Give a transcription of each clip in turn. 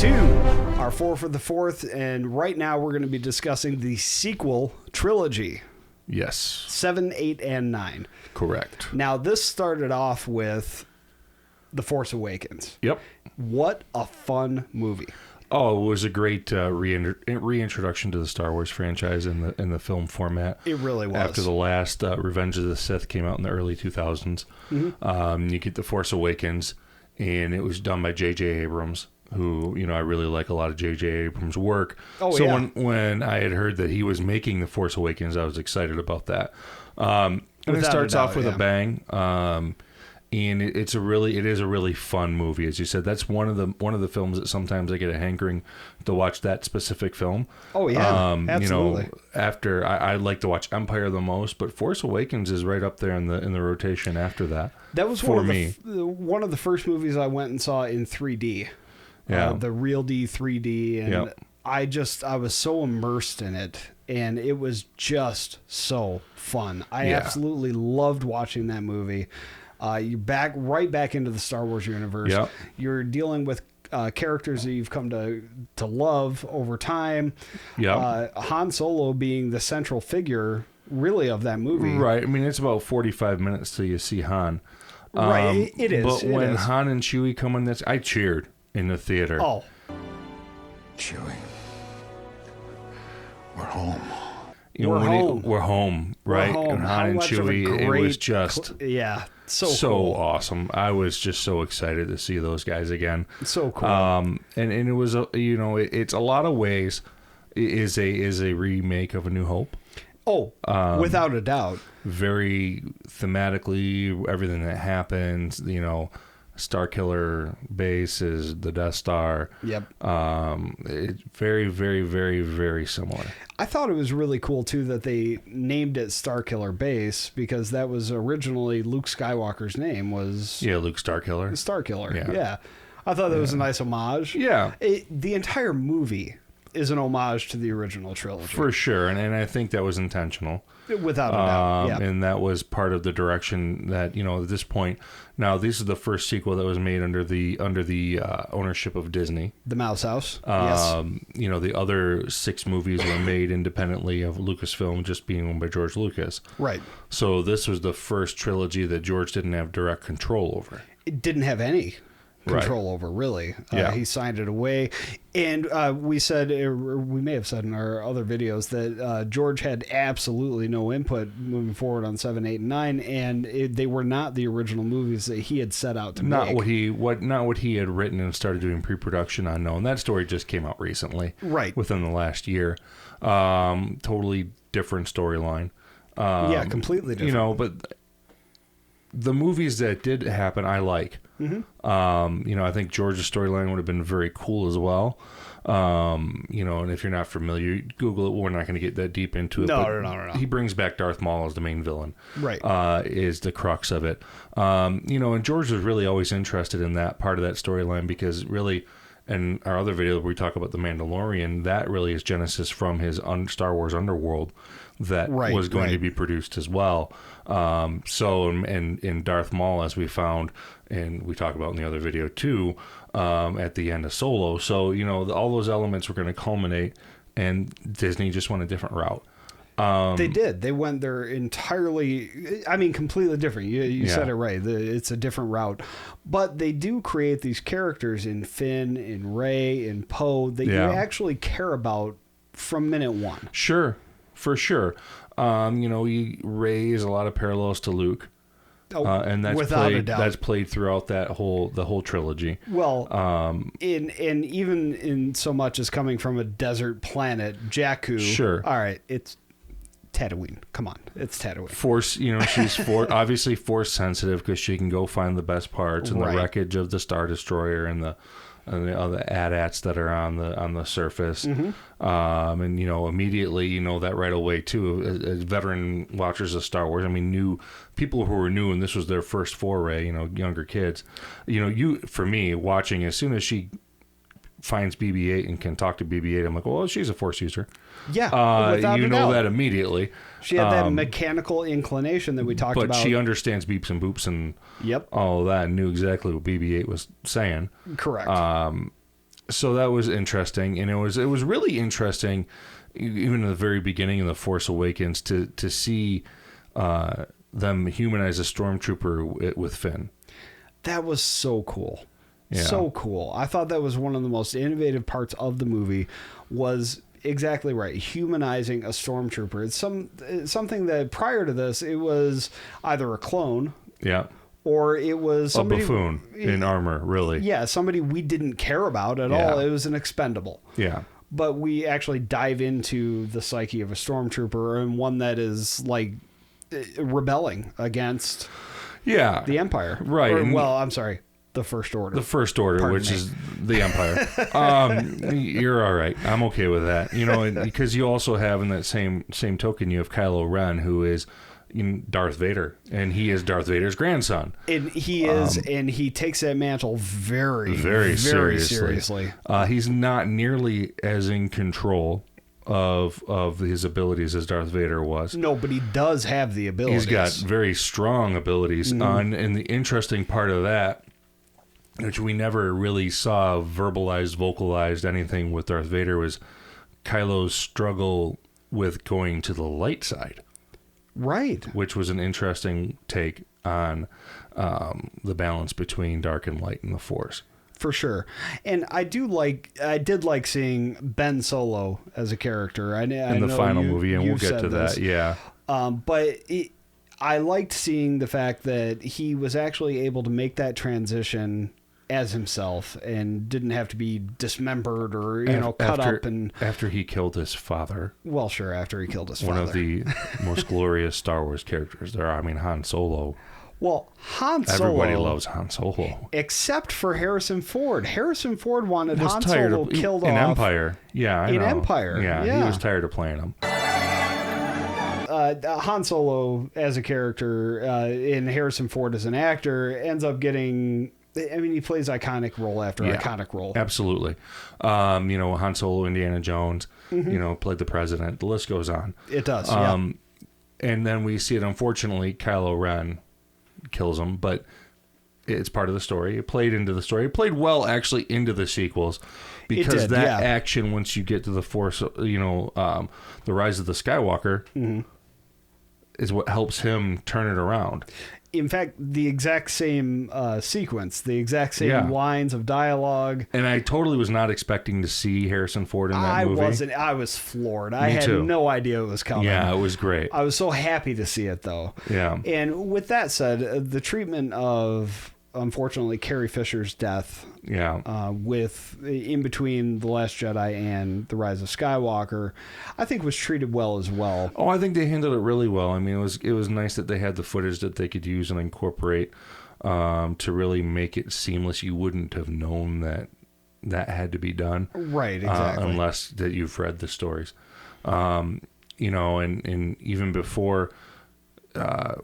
to our 4 for the 4th, and right now we're going to be discussing the sequel trilogy. Yes. 7, 8, and 9. Correct. Now, this started off with The Force Awakens. Yep. What a fun movie. Oh, it was a great reintroduction to the Star Wars franchise in the film format. It really was. After the last Revenge of the Sith came out in the early 2000s, you get The Force Awakens, and it was done by J.J. Abrams, who, I really like a lot of J.J. Abrams' work. Oh, so yeah. when I had heard that he was making The Force Awakens, I was excited about that. And it starts off with a bang. And it is a really fun movie, as you said. That's one of the films that sometimes I get a hankering to watch that specific film. Oh yeah, absolutely. After I like to watch Empire the most, but Force Awakens is right up there in the rotation after that. That was one of the first movies I went and saw in 3D. Yeah, the Real D 3D, and yep. I was so immersed in it, and it was just so fun. I absolutely loved watching that movie. You're right back into the Star Wars universe. Yep. You're dealing with characters that you've come to love over time. Yep. Han Solo being the central figure, really, of that movie. Right. I mean, it's about 45 minutes till you see Han. Right. It is. But when Han and Chewy come in this, I cheered in the theater. Oh. Chewy. We're home. We're home, right? We're home. And Han and Chewy, it was just so cool. Awesome. I was just so excited to see those guys again. So cool. And it was it's a lot of ways is a remake of A New Hope. Oh, without a doubt. Very thematically, everything that happens, Star Killer base is the Death Star. Yep. It's very, very, very, very similar. I thought it was really cool, too, that they named it Star Killer Base, because that was originally Luke Skywalker's name was... Yeah, Luke Starkiller. Starkiller, yeah. I thought that was a nice homage. Yeah. The entire movie is an homage to the original trilogy. For sure, and I think that was intentional. Without a doubt, yeah. And that was part of the direction that, at this point... Now, this is the first sequel that was made under the ownership of Disney. The Mouse House, yes. The other 6 movies were made independently of Lucasfilm, just being owned by George Lucas. Right. So this was the first trilogy that George didn't have direct control over. It didn't have any control over, really. He signed it away. And we may have said in our other videos that George had absolutely no input moving forward on 7, 8, and 9, and they were not the original movies that he had set out to make. Not what he had written and started doing pre-production on. No, and that story just came out recently. Right. Within the last year. Totally different storyline. Completely different. But the movies that did happen, I like. Mm-hmm. I think George's storyline would have been very cool as well. And if you're not familiar, Google it. We're not going to get that deep into it. No. He brings back Darth Maul as the main villain. Right. Is the crux of it. And George was really always interested in that part of that storyline because really, in our other video where we talk about the Mandalorian, that really is genesis from his Star Wars underworld that was going to be produced as well. So in Darth Maul, as we found, and we talk about in the other video too, at the end of Solo. So, all those elements were going to culminate, and Disney just went a different route. They did. They went their completely different. You said it right. It's a different route. But they do create these characters in Finn, in Rey, in Poe that you actually care about from minute one. Sure. For sure. Rey is a lot of parallels to Luke. And that's played throughout the whole trilogy. Well, in even in so much as coming from a desert planet, Jakku. Sure. All right, it's Tatooine. Come on, it's Tatooine. Force, she's obviously force sensitive because she can go find the best parts and the wreckage of the Star Destroyer and the other AT-ATs that are on the surface. Mm-hmm. And immediately that right away too. As veteran watchers of Star Wars, new people who were new and this was their first foray. Younger kids. For me watching, as soon as she finds BB-8 and can talk to BB-8, I'm like, well, she's a Force user. Yeah, you know that immediately. She had that mechanical inclination that we talked about. But she understands beeps and boops and all of that, and knew exactly what BB-8 was saying. Correct. So that was interesting, and it was really interesting, even in the very beginning of the Force Awakens, to see them humanize a stormtrooper with Finn. That was so cool. Yeah. So cool. I thought that was one of the most innovative parts of the movie. Was exactly right. Humanizing a stormtrooper. It's something that prior to this, it was either a clone. Yeah. Or it was somebody, a buffoon in armor, really. Yeah, somebody we didn't care about at all. It was an expendable. Yeah. But we actually dive into the psyche of a stormtrooper, and one that is like rebelling against the Empire. Right. I'm sorry. The First Order. The First Order, which is the Empire. You're all right. I'm okay with that. Because you also have in that same token, you have Kylo Ren, who is Darth Vader, and he is Darth Vader's grandson. And he is, and he takes that mantle very, very, very seriously. He's not nearly as in control of his abilities as Darth Vader was. No, but he does have the abilities. He's got very strong abilities. And the interesting part of that, which we never really saw vocalized anything with Darth Vader, was Kylo's struggle with going to the light side. Right. Which was an interesting take on the balance between dark and light in the Force. For sure. And I did like seeing Ben Solo as a character. In the final movie, and we'll get to that. Yeah. But I liked seeing the fact that he was actually able to make that transition as himself and didn't have to be dismembered or cut up. And after he killed his father. Well, sure, after he killed his father. One of the most glorious Star Wars characters there are. I mean, Han Solo. Well, Han Solo. Everybody loves Han Solo, except for Harrison Ford. Harrison Ford wanted Han Solo killed off in Empire. Yeah, I know. In Empire. Yeah, he was tired of playing him. Han Solo as a character and Harrison Ford as an actor ends up getting. I mean, he plays iconic role after iconic role. Absolutely. Han Solo, Indiana Jones, played the president. The list goes on. It does, And then we see it, unfortunately, Kylo Ren kills him, but it's part of the story. It played into the story. It played well, actually, into the sequels. Because action, once you get to the Force, the Rise of the Skywalker, is what helps him turn it around. In fact, the exact same sequence, the exact same lines of dialogue. And I totally was not expecting to see Harrison Ford in that movie. I was floored. I had no idea it was coming. Yeah, it was great. I was so happy to see it, though. Yeah. And with that said, the treatment of, unfortunately, Carrie Fisher's death in between The Last Jedi and The Rise of Skywalker, I think was treated well as well. Oh, I think they handled it really well. I mean, it was nice that they had the footage that they could use and incorporate to really make it seamless. You wouldn't have known that had to be done. Right, exactly. Unless that you've read the stories. And even before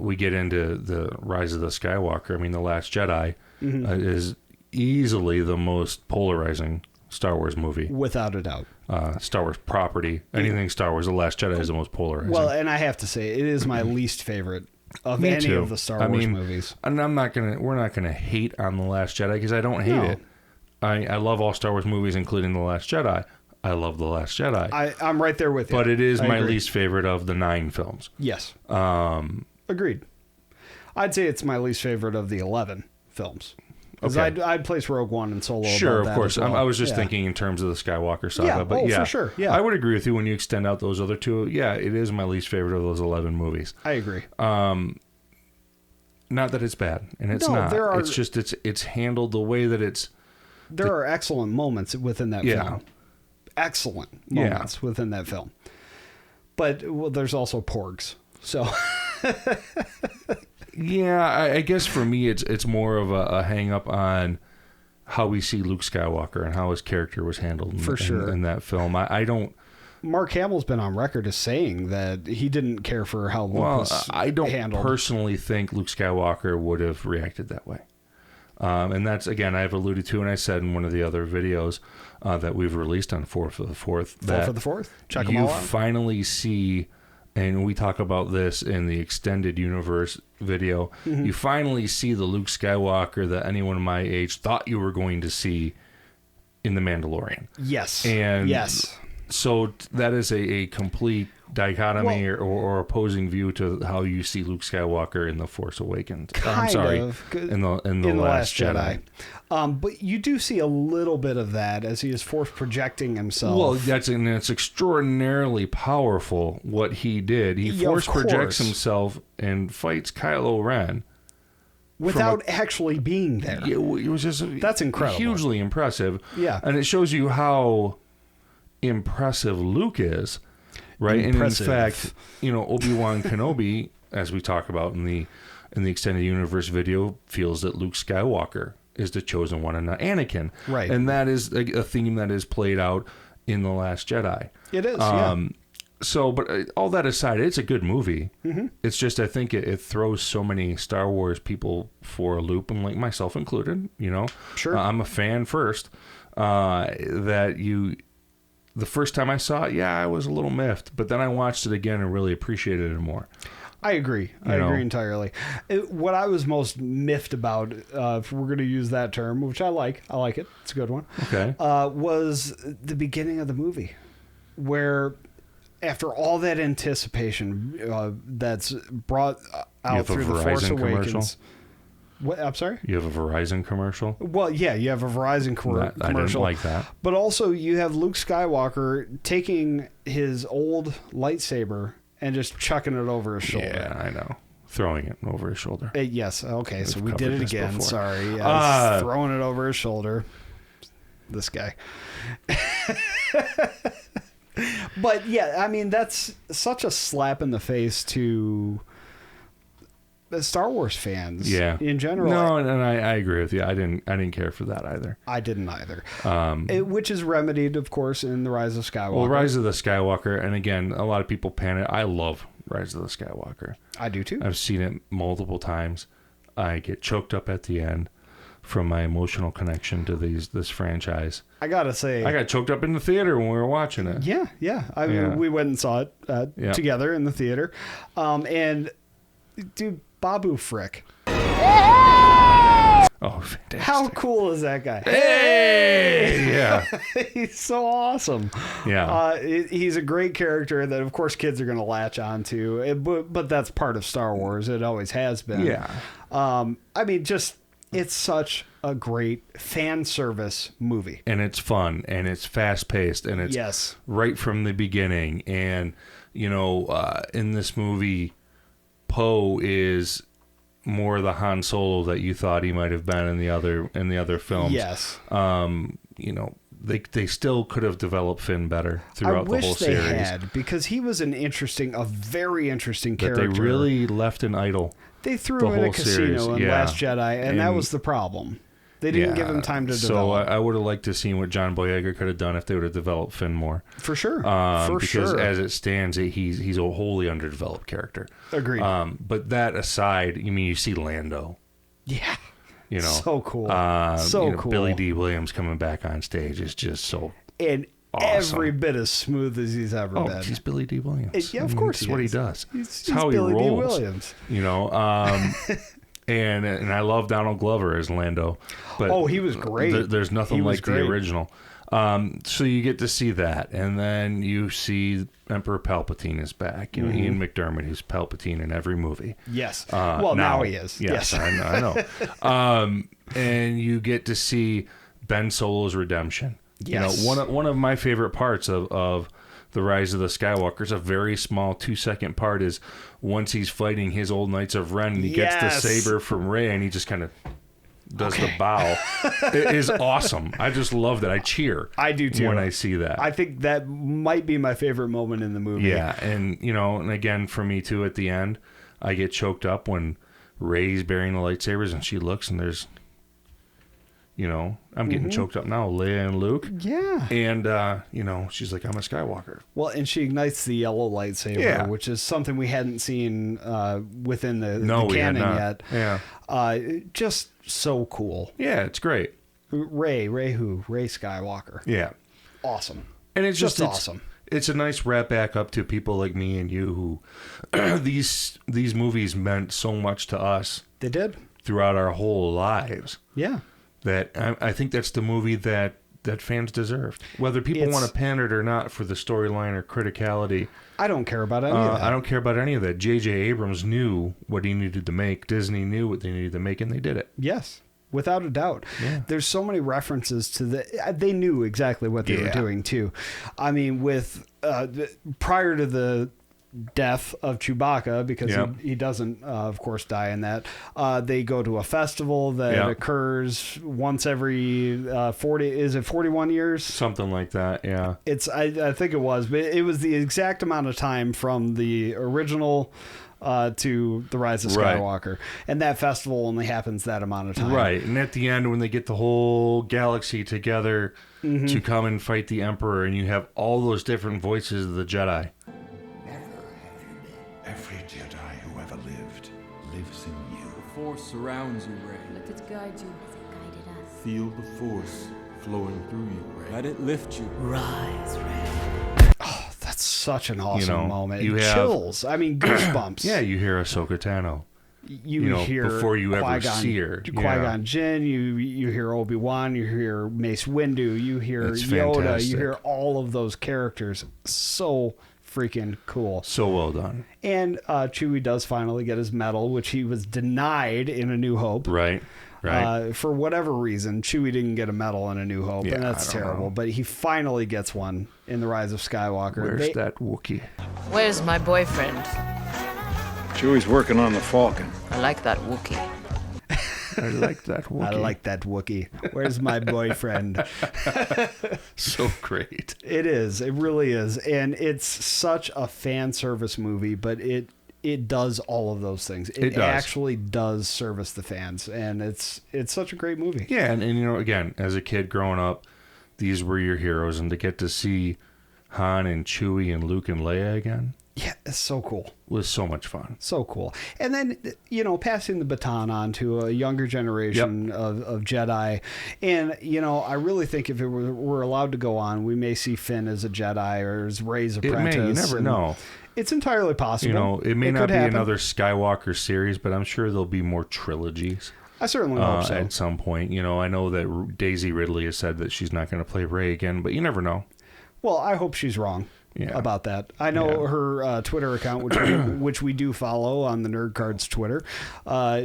we get into the Rise of the Skywalker, I mean, The Last Jedi is easily the most polarizing Star Wars movie. Without a doubt. Star Wars property. Anything Star Wars, The Last Jedi is the most polarizing. Well, and I have to say, it is my least favorite of any of the Star Wars movies. And we're not gonna hate on The Last Jedi because I don't hate it. I love all Star Wars movies, including The Last Jedi. I love The Last Jedi. I'm right there with you. But it is my least favorite of the 9 films. Yes. Agreed. I'd say it's my least favorite of the 11 films. Because I'd place Rogue One and Solo. Sure, above of course. Well. I was just thinking in terms of the Skywalker saga. But for sure. Yeah, I would agree with you when you extend out those other two. Yeah, it is my least favorite of those 11 movies. I agree. Not that it's bad, and it's not. It's just it's handled the way that it's. There are excellent moments within that film. Excellent moments within that film. But there's also porgs. So. Yeah, I guess for me it's more of a hang up on how we see Luke Skywalker and how his character was handled in that film. I don't. Mark Hamill's been on record as saying that he didn't care for how Luke was handled. I don't personally think Luke Skywalker would have reacted that way. And that's, again, I've alluded to, and I said in one of the other videos that we've released on 4th for the 4th. 4th for the 4th? Check them all out. You finally see, and we talk about this in the extended universe video, you finally see the Luke Skywalker that anyone my age thought you were going to see in The Mandalorian. Yes. And yes. So that is a complete dichotomy or opposing view to how you see Luke Skywalker in The Force Awakens. Kind of. In the Last Jedi. But you do see a little bit of that as he is force projecting himself. Well, it's extraordinarily powerful what he did. He force projects himself and fights Kylo Ren. Without actually being there. It was just that's incredible. Hugely impressive. Yeah. And it shows you how impressive Luke is, right? Impressive. And in fact, Obi-Wan Kenobi, as we talk about in the extended universe video, feels that Luke Skywalker is the chosen one and not Anakin. Right. And that is a theme that is played out in The Last Jedi. It is, yeah. So, but all that aside, it's a good movie. Mm-hmm. It's just, I think it throws so many Star Wars people for a loop, and like myself included, Sure. I'm a fan first, that the first time I saw it, I was a little miffed, but then I watched it again and really appreciated it more. I agree. I agree entirely. What I was most miffed about, if we're going to use that term, which I like it, it's a good one, okay, was the beginning of the movie, where after all that anticipation that's brought out through The Force Awakens. What? I'm sorry? You have a Verizon commercial? Well, yeah, you have a Verizon commercial. I didn't like that. But also you have Luke Skywalker taking his old lightsaber and just chucking it over his shoulder. Yeah, I know. Throwing it over his shoulder. Yes. Okay, so we did it again. Before. Sorry. Throwing it over his shoulder. This guy. But yeah, I mean, that's such a slap in the face to Star Wars fans in general. No, and I agree with you. I didn't care for that either. I didn't either. Which is remedied, of course, in The Rise of Skywalker. Well, Rise of the Skywalker, and again, a lot of people pan it. I love Rise of the Skywalker. I do too. I've seen it multiple times. I get choked up at the end from my emotional connection to this franchise. I gotta say, I got choked up in the theater when we were watching it. Yeah. We went and saw it together in the theater. And dude, Babu Frik. Oh, fantastic. How cool is that guy? Hey! Yeah. He's so awesome. Yeah. He's a great character that, of course, kids are going to latch onto. But that's part of Star Wars. It always has been. Yeah. I mean, it's such a great fan service movie. And it's fun, and it's fast-paced, and it's right from the beginning. And, in this movie, Poe is more the Han Solo that you thought he might have been in the other films. Yes. They still could have developed Finn better throughout the whole series. I wish they had, because he was a very interesting character. But they really left an idol. They threw him in a casino in Last Jedi, and that was the problem. They didn't give him time to develop. So I would have liked to see what John Boyega could have done if they would have developed Finn more. For sure. Because as it stands, he's a wholly underdeveloped character. Agreed. But that aside, you see Lando. Yeah. So cool. Cool. Billy D. Williams coming back on stage is just so and awesome. Every bit as smooth as he's ever been. He's Billy D. Williams. Yeah, of course. That's what he does. He's how Billy he rolls. D. Williams. And I love Donald Glover as Lando. But he was great. There's nothing like the original. So you get to see that, and then you see Emperor Palpatine is back. Ian McDiarmid is Palpatine in every movie. Yes. Now he is. Yes. I know. And you get to see Ben Solo's redemption. Yes. One of my favorite parts of The Rise of the Skywalker is a very small 2-second part is once he's fighting his old Knights of Ren and he gets the saber from Rey and he just kind of does the bow. It is awesome. I just love that. I cheer. I do too. When I see that. I think that might be my favorite moment in the movie. Yeah, and and again for me too, at the end, I get choked up when Rey's bearing the lightsabers and she looks and there's I'm getting choked up now, Leia and Luke. Yeah. And she's like, I'm a Skywalker. Well, and she ignites the yellow lightsaber, which is something we hadn't seen within the canon yet. Yeah. Just so cool. Yeah, it's great. Rey Skywalker. Yeah. Awesome. And it's just awesome. It's a nice wrap back up to people like me and you who these movies meant so much to us. They did. Throughout our whole lives. Yeah. That I think that's the movie that that fans deserved. Whether people want to pan it or not for the storyline or criticality. I don't care about any of that. I don't care about any of that. J.J. Abrams knew what he needed to make. Disney knew what they needed to make, and they did it. Yes. Without a doubt. Yeah. There's so many references to they knew exactly what they were doing too. I mean, with prior to the death of Chewbacca, because he doesn't of course die in that, they go to a festival that occurs once every 41 years, something like that. I think it was, but it was the exact amount of time from the original to the Rise of Skywalker, and that festival only happens that amount of time, right? And at the end, when they get the whole galaxy together to come and fight the Emperor, and you have all those different voices of the Jedi. Every Jedi who ever lived lives in you. The Force surrounds you, Rey. Let it guide you as it guided us. Feel the Force flowing through you, Rey. Let it lift you. Rise, Rey. Oh, that's such an awesome moment. You have chills. I mean, goosebumps. Yeah, you hear Ahsoka Tano. You hear before you Qui-Gon, ever see her. Qui-Gon Jinn, you hear Obi-Wan, you hear Mace Windu, you hear It's Yoda, fantastic. you hear all of those characters. So freaking cool. So well done. And Chewie does finally get his medal, which he was denied in A New Hope. Right. For whatever reason, Chewie didn't get a medal in A New Hope, and that's terrible. But he finally gets one in The Rise of Skywalker. Where's that Wookiee? Where's my boyfriend? Chewie's working on the Falcon. I like that Wookiee. I like that Wookiee. I like that Wookiee. Where's my boyfriend? So great. It is. It really is. And it's such a fan service movie, but it does all of those things. It actually does service the fans, and it's such a great movie. Yeah, and again, as a kid growing up, these were your heroes, and to get to see Han and Chewie and Luke and Leia again. Yeah, it's so cool. Was so much fun. So cool. And then, passing the baton on to a younger generation of Jedi. And, I really think if it were allowed to go on, we may see Finn as a Jedi or as Rey's apprentice. It may. You never know. It's entirely possible. It may not be another Skywalker series, but I'm sure there'll be more trilogies. I certainly hope so. At some point. I know that Daisy Ridley has said that she's not going to play Rey again, but you never know. Well, I hope she's wrong. About that. I know her Twitter account, which we do follow on the Nerd Cards Twitter.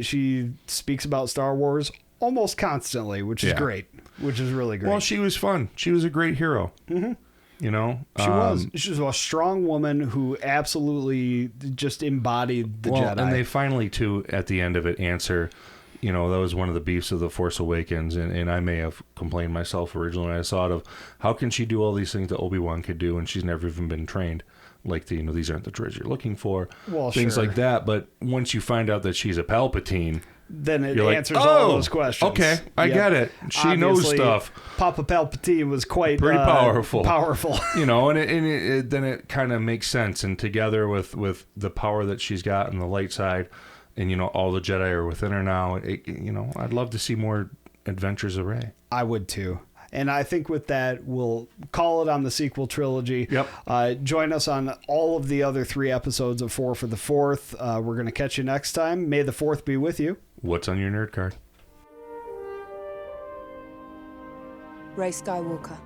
She speaks about Star Wars almost constantly, which is great, which is really great. Well, she was fun. She was a great hero. Mm-hmm. She was a strong woman who absolutely just embodied the Jedi. And they finally, too, at the end of it, answer. That was one of the beefs of The Force Awakens, and I may have complained myself originally when I saw it of how can she do all these things that Obi-Wan could do and she's never even been trained, like these aren't the droids you're looking for, things like that. But once you find out that she's a Palpatine, then it answers all those questions. Okay, I get it. She knows stuff. Papa Palpatine was quite pretty powerful. And then it kind of makes sense, and together with the power that she's got on the light side. And, all the Jedi are within her now. I'd love to see more adventures of Rey. I would, too. And I think with that, we'll call it on the sequel trilogy. Yep. Join us on all of the other 3 episodes of 4 for the 4th. We're going to catch you next time. May the 4th be with you. What's on your nerd card? Rey Skywalker.